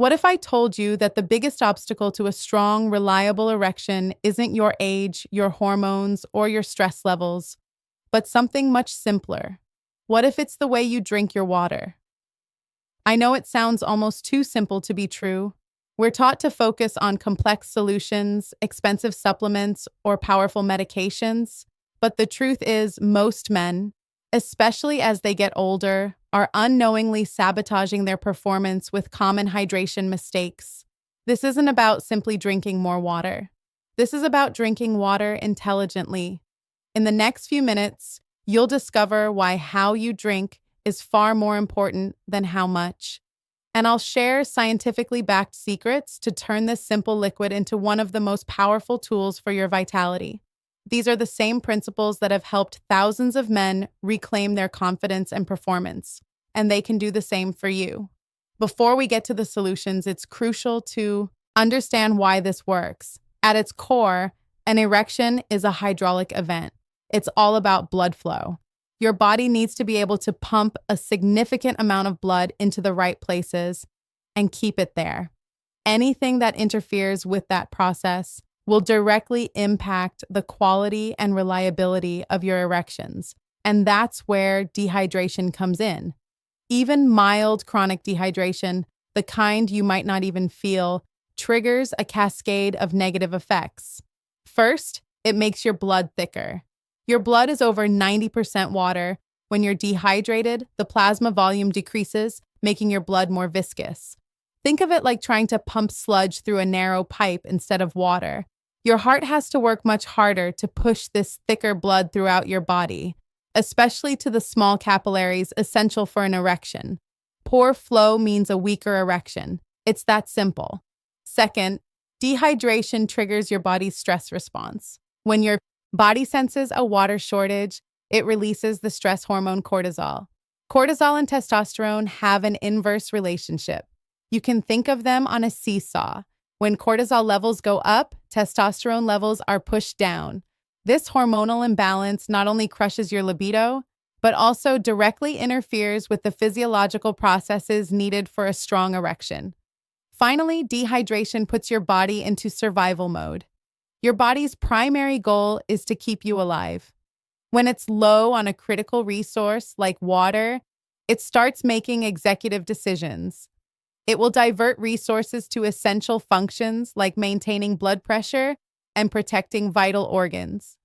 What if I told you that the biggest obstacle to a strong, reliable erection isn't your age, your hormones, or your stress levels, but something much simpler? What if it's the way you drink your water? I know it sounds almost too simple to be true. We're taught to focus on complex solutions, expensive supplements, or powerful medications, but the truth is most men, especially as they get older, are unknowingly sabotaging their performance with common hydration mistakes. This isn't about simply drinking more water. This is about drinking water intelligently. In the next few minutes, you'll discover why how you drink is far more important than how much. And I'll share scientifically backed secrets to turn this simple liquid into one of the most powerful tools for your vitality. These are the same principles that have helped thousands of men reclaim their confidence and performance, and they can do the same for you. Before we get to the solutions, it's crucial to understand why this works. At its core, an erection is a hydraulic event. It's all about blood flow. Your body needs to be able to pump a significant amount of blood into the right places and keep it there. Anything that interferes with that process will directly impact the quality and reliability of your erections. And that's where dehydration comes in. Even mild chronic dehydration, the kind you might not even feel, triggers a cascade of negative effects. First, it makes your blood thicker. Your blood is over 90% water. When you're dehydrated, the plasma volume decreases, making your blood more viscous. Think of it like trying to pump sludge through a narrow pipe instead of water. Your heart has to work much harder to push this thicker blood throughout your body, especially to the small capillaries essential for an erection. Poor flow means a weaker erection. It's that simple. Second, dehydration triggers your body's stress response. When your body senses a water shortage, it releases the stress hormone cortisol. Cortisol and testosterone have an inverse relationship. You can think of them on a seesaw. When cortisol levels go up, testosterone levels are pushed down. This hormonal imbalance not only crushes your libido, but also directly interferes with the physiological processes needed for a strong erection. Finally, dehydration puts your body into survival mode. Your body's primary goal is to keep you alive. When it's low on a critical resource like water, it starts making executive decisions. It will divert resources to essential functions like maintaining blood pressure and protecting vital organs.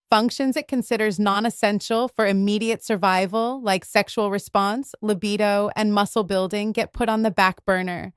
Functions it considers non-essential for immediate survival, like sexual response, libido, and muscle building, get put on the back burner.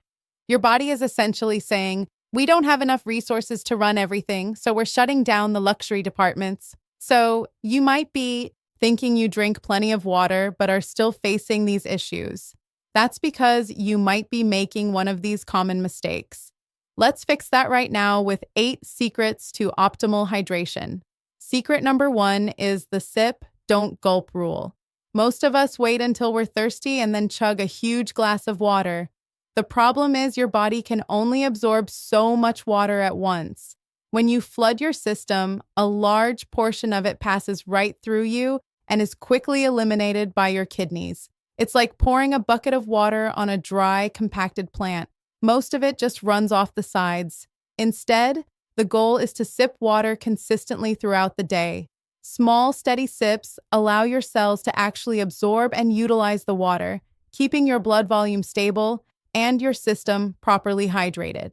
Your body is essentially saying, we don't have enough resources to run everything, so we're shutting down the luxury departments. So you might be thinking you drink plenty of water, but are still facing these issues. That's because you might be making one of these common mistakes. Let's fix that right now with 8 secrets to optimal hydration. Secret number 1 is the sip, don't gulp rule. Most of us wait until we're thirsty and then chug a huge glass of water. The problem is your body can only absorb so much water at once. When you flood your system, a large portion of it passes right through you and is quickly eliminated by your kidneys. It's like pouring a bucket of water on a dry, compacted plant. Most of it just runs off the sides. Instead, the goal is to sip water consistently throughout the day. Small, steady sips allow your cells to actually absorb and utilize the water, keeping your blood volume stable and your system properly hydrated.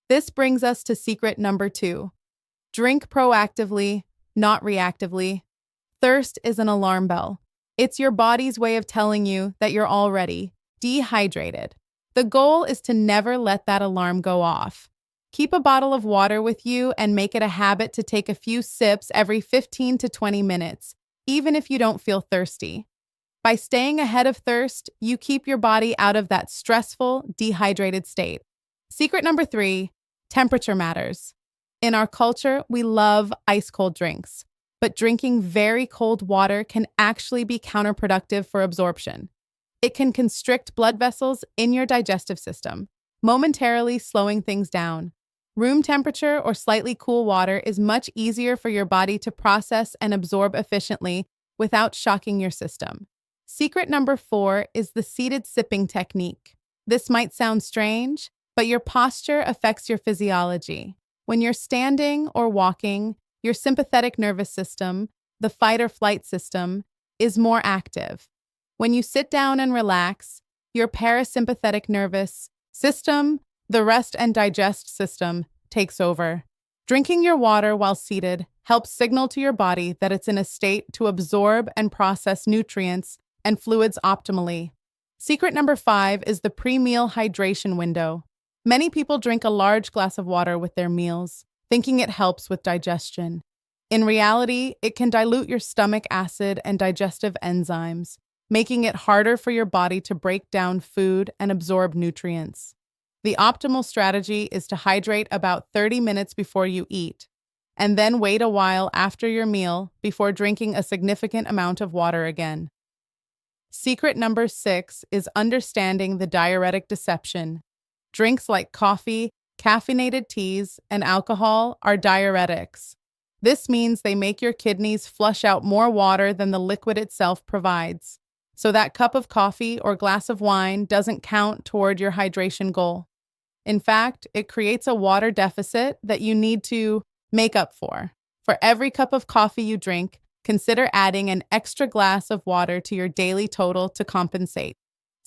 This brings us to secret number 2. Drink proactively, not reactively. Thirst is an alarm bell. It's your body's way of telling you that you're already dehydrated. The goal is to never let that alarm go off. Keep a bottle of water with you and make it a habit to take a few sips every 15 to 20 minutes, even if you don't feel thirsty. By staying ahead of thirst, you keep your body out of that stressful, dehydrated state. Secret number 3, temperature matters. In our culture, we love ice-cold drinks, but drinking very cold water can actually be counterproductive for absorption. It can constrict blood vessels in your digestive system, momentarily slowing things down. Room temperature or slightly cool water is much easier for your body to process and absorb efficiently without shocking your system. Secret number 4 is the seated sipping technique. This might sound strange, But your posture affects your physiology. When you're standing or walking, your sympathetic nervous system, the fight or flight system, is more active. When you sit down and relax, your parasympathetic nervous system, the rest and digest system, takes over. Drinking your water while seated helps signal to your body that it's in a state to absorb and process nutrients and fluids optimally. Secret number 5 is the pre-meal hydration window. Many people drink a large glass of water with their meals, thinking it helps with digestion. In reality, it can dilute your stomach acid and digestive enzymes, making it harder for your body to break down food and absorb nutrients. The optimal strategy is to hydrate about 30 minutes before you eat, and then wait a while after your meal before drinking a significant amount of water again. Secret number 6 is understanding the diuretic deception. Drinks like coffee, caffeinated teas, and alcohol are diuretics. This means they make your kidneys flush out more water than the liquid itself provides. So that cup of coffee or glass of wine doesn't count toward your hydration goal. In fact, it creates a water deficit that you need to make up for. For every cup of coffee you drink, consider adding an extra glass of water to your daily total to compensate.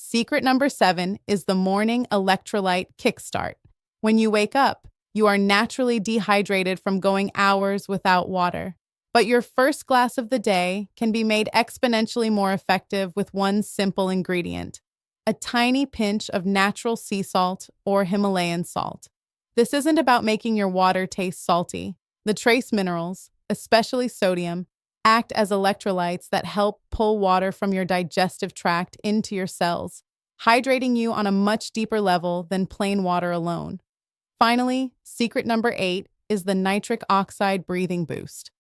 Secret number 7 is the morning electrolyte kickstart. When you wake up, you are naturally dehydrated from going hours without water. But your first glass of the day can be made exponentially more effective with one simple ingredient: a tiny pinch of natural sea salt or Himalayan salt. This isn't about making your water taste salty. The trace minerals, especially sodium, act as electrolytes that help pull water from your digestive tract into your cells, hydrating you on a much deeper level than plain water alone. Finally, secret number 8 is the nitric oxide breathing boost.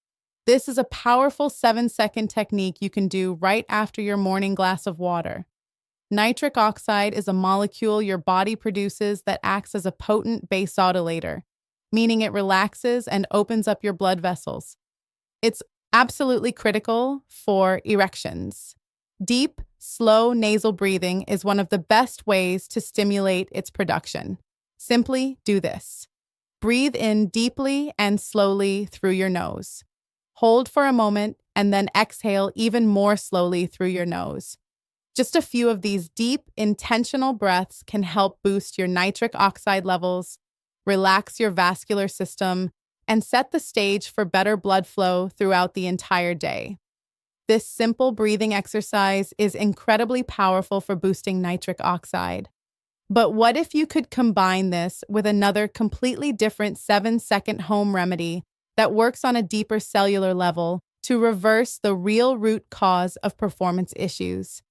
This is a powerful 7-second technique you can do right after your morning glass of water. Nitric oxide is a molecule your body produces that acts as a potent vasodilator, meaning it relaxes and opens up your blood vessels. It's absolutely critical for erections. Deep, slow nasal breathing is one of the best ways to stimulate its production. Simply do this. Breathe in deeply and slowly through your nose. Hold for a moment and then exhale even more slowly through your nose. Just a few of these deep, intentional breaths can help boost your nitric oxide levels, relax your vascular system, and set the stage for better blood flow throughout the entire day. This simple breathing exercise is incredibly powerful for boosting nitric oxide. But what if you could combine this with another completely different 7-second home remedy that works on a deeper cellular level to reverse the real root cause of performance issues?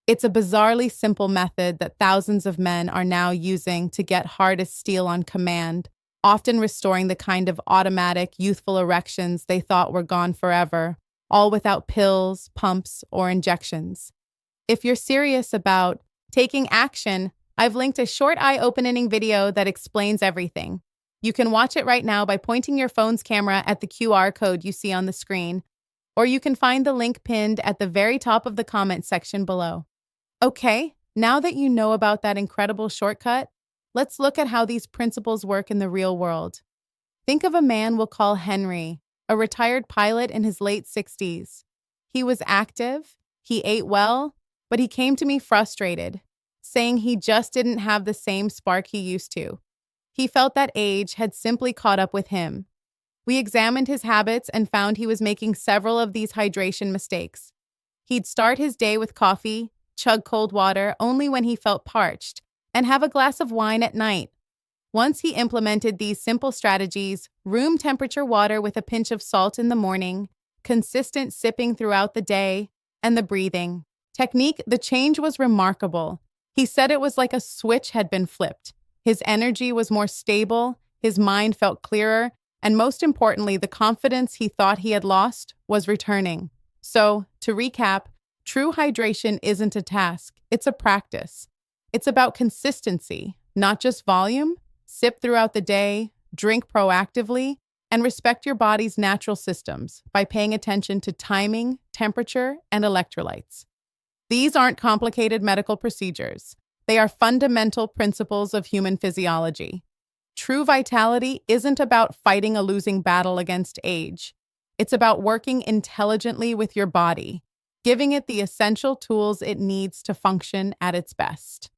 It's a bizarrely simple method that thousands of men are now using to get hard as steel on command, often restoring the kind of automatic, youthful erections they thought were gone forever, all without pills, pumps, or injections. If you're serious about taking action, I've linked a short eye-opening video that explains everything. You can watch it right now by pointing your phone's camera at the QR code you see on the screen, or you can find the link pinned at the very top of the comment section below. Okay, now that you know about that incredible shortcut, let's look at how these principles work in the real world. Think of a man we'll call Henry, a retired pilot in his late 60s. He was active, he ate well, but he came to me frustrated, saying he just didn't have the same spark he used to. He felt that age had simply caught up with him. We examined his habits and found he was making several of these hydration mistakes. He'd start his day with coffee, chug cold water only when he felt parched, and have a glass of wine at night. Once he implemented these simple strategies, room temperature water with a pinch of salt in the morning, consistent sipping throughout the day, and the breathing technique, the change was remarkable. He said it was like a switch had been flipped. His energy was more stable, his mind felt clearer, and most importantly, the confidence he thought he had lost was returning. So, to recap, true hydration isn't a task, it's a practice. It's about consistency, not just volume. Sip throughout the day, drink proactively, and respect your body's natural systems by paying attention to timing, temperature, and electrolytes. These aren't complicated medical procedures. They are fundamental principles of human physiology. True vitality isn't about fighting a losing battle against age. It's about working intelligently with your body, giving it the essential tools it needs to function at its best.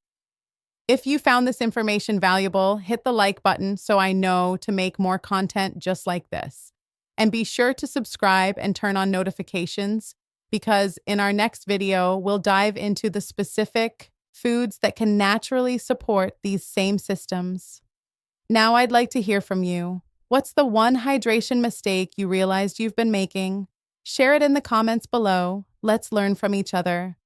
If you found this information valuable, hit the like button so I know to make more content just like this. And be sure to subscribe and turn on notifications because in our next video, we'll dive into the specific foods that can naturally support these same systems. Now I'd like to hear from you. What's the one hydration mistake you realized you've been making? Share it in the comments below. Let's learn from each other.